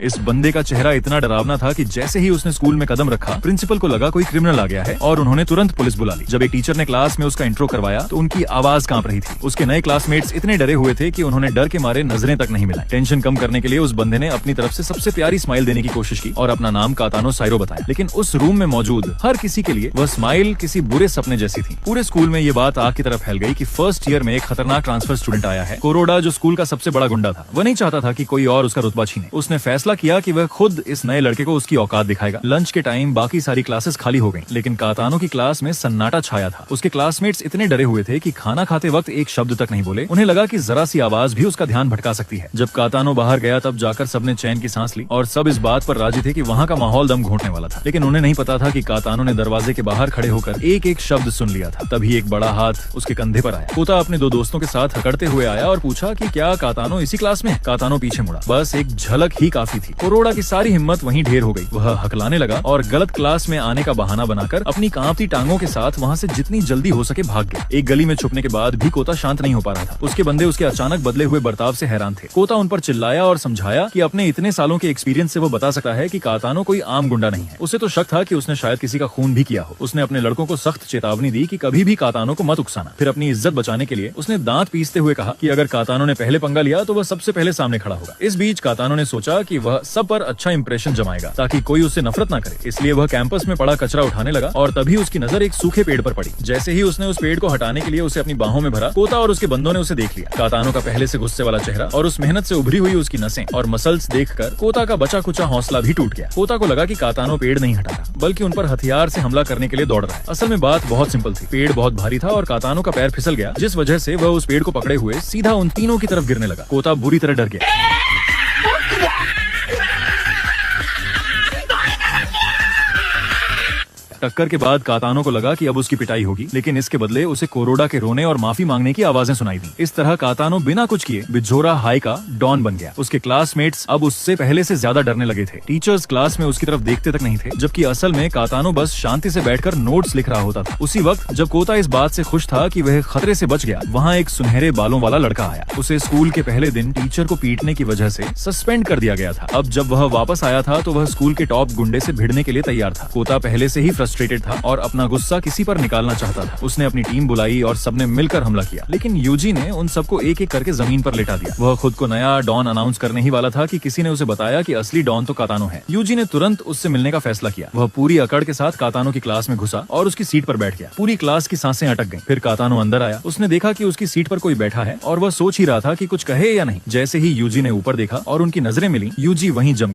इस बंदे का चेहरा इतना डरावना था कि जैसे ही उसने स्कूल में कदम रखा, प्रिंसिपल को लगा कोई क्रिमिनल आ गया है और उन्होंने तुरंत पुलिस बुला ली। जब एक टीचर ने क्लास में उसका इंट्रो करवाया तो उनकी आवाज कांप रही थी। उसके नए क्लासमेट्स इतने डरे हुए थे कि उन्होंने डर के मारे नजरें तक नहीं मिलाई। टेंशन कम करने के लिए उस बंदे ने अपनी तरफ से सबसे प्यारी स्माइल देने की कोशिश की और अपना नाम कातानो साइरो बताया। लेकिन उस रूम में मौजूद हर किसी के लिए वह स्माइल किसी बुरे सपने जैसी थी। पूरे स्कूल में ये बात आग की तरफ फैल गई कि फर्स्ट ईयर में एक खतरनाक ट्रांसफर स्टूडेंट आया है। कोरोडा, जो स्कूल का सबसे बड़ा गुंडा था, वह नहीं चाहता था कि कोई और उसका रुतबा छीने। उसने फैसला किया कि वह खुद इस नए लड़के को उसकी औकात दिखाएगा। लंच के टाइम बाकी सारी क्लासेस खाली हो गईं, लेकिन कातानो की क्लास में सन्नाटा छाया था। उसके क्लासमेट्स इतने डरे हुए थे कि खाना खाते वक्त एक शब्द तक नहीं बोले। उन्हें लगा कि जरा सी आवाज भी उसका ध्यान भटका सकती है। जब कातानो बाहर गया तब जाकर सबने चैन की सांस ली और सब इस बात पर राजी थे कि वहाँ का माहौल दम घोंटने वाला था। लेकिन उन्हें नहीं पता था कि कातानो ने दरवाजे के बाहर खड़े होकर एक एक शब्द सुन लिया था। तभी एक बड़ा हाथ उसके कंधे पर आया। कोता अपने दो दोस्तों के साथ हकड़ते हुए आया और पूछा कि क्या कातानो इसी क्लास में? कातानो पीछे मुड़ा। बस एक झलक ही काफी थी। कोरोडा की सारी हिम्मत वहीं ढेर हो गई। वह हकलाने लगा और गलत क्लास में आने का बहाना बनाकर अपनी कांपती टांगों के साथ वहाँ से जितनी जल्दी हो सके भाग गया। एक गली में छुपने के बाद भी कोता शांत नहीं हो पा रहा था। उसके बंदे उसके अचानक बदले हुए बर्ताव से हैरान थे। कोता उन पर चिल्लाया और समझाया कि अपने इतने सालों के एक्सपीरियंस से वो बता सकता है कि कातानो कोई आम गुंडा नहीं है। उसे तो शक था कि उसने शायद किसी का खून भी किया हो। उसने अपने लड़कों को सख्त चेतावनी दी कि कभी भी कातानो को मत उकसाना। फिर अपनी इज्जत बचाने के लिए उसने दांत पीसते हुए कहा कि अगर कातानो ने पहले पंगा लिया तो वह सबसे पहले सामने खड़ा होगा। इस बीच कातानो ने सोचा कि वह सब पर अच्छा इंप्रेशन जमाएगा ताकि कोई उससे नफरत ना करे। इसलिए वह कैंपस में पड़ा कचरा उठाने लगा और तभी उसकी नजर एक सूखे पेड़ पर पड़ी। जैसे ही उसने उस पेड़ को हटाने के लिए उसे अपनी बाहों में भरा, कोता और उसके बंदों ने उसे देख लिया। कातानो का पहले से गुस्से वाला चेहरा और उस मेहनत से उभरी हुई उसकी नसें और मसल्स देखकर कोता का बचा कुचा हौसला भी टूट गया। कोता को लगा कि कातानो पेड़ नहीं हटा रहा बल्कि उन पर हथियार से हमला करने के लिए दौड़ रहा है। असल में बात बहुत सिंपल थी। पेड़ बहुत भारी था और कातानो का पैर फिसल गया, जिस वजह से वह उस पेड़ को पकड़े हुए सीधा उन तीनों की तरफ गिरने लगा। कोता बुरी तरह डर गया। टक्कर के बाद कातानो को लगा कि अब उसकी पिटाई होगी, लेकिन इसके बदले उसे कोरोडा के रोने और माफी मांगने की आवाजें सुनाई दी। इस तरह कातानो बिना कुछ किए बिजोरा हाई का डॉन बन गया। उसके क्लासमेट्स अब उससे पहले से ज्यादा डरने लगे थे। टीचर्स क्लास में उसकी तरफ देखते तक नहीं थे, जबकि असल में कातानो बस शांति से बैठकर नोट्स लिख रहा होता था। उसी वक्त जब कोता इस बात से खुश था कि वह खतरे से बच गया, वहाँ एक सुनहरे बालों वाला लड़का आया। उसे स्कूल के पहले दिन टीचर को पीटने की वजह से सस्पेंड कर दिया गया था। अब जब वह वापस आया था तो वह स्कूल के टॉप गुंडे से भिड़ने के लिए तैयार था। कोता पहले से ही फ्रस्ट्रेटेड था और अपना गुस्सा किसी पर निकालना चाहता था। उसने अपनी टीम बुलाई और सबने मिलकर हमला किया, लेकिन यूजी ने उन सबको एक एक करके जमीन पर लेटा दिया। वह खुद को नया डॉन अनाउंस करने ही वाला था कि किसी ने उसे बताया कि असली डॉन तो कातानो है। यूजी ने तुरंत उससे मिलने का फैसला किया। वह पूरी अकड़ के साथ कातानो की क्लास में घुसा और उसकी सीट पर बैठ गया। पूरी क्लास की सांसें अटक गईं। फिर कातानो अंदर आया। उसने देखा कि उसकी सीट पर कोई बैठा है और वह सोच ही रहा था कि कुछ कहे या नहीं। जैसे ही यूजी ने ऊपर देखा और उनकी नजरें मिली, यूजी वहीं जम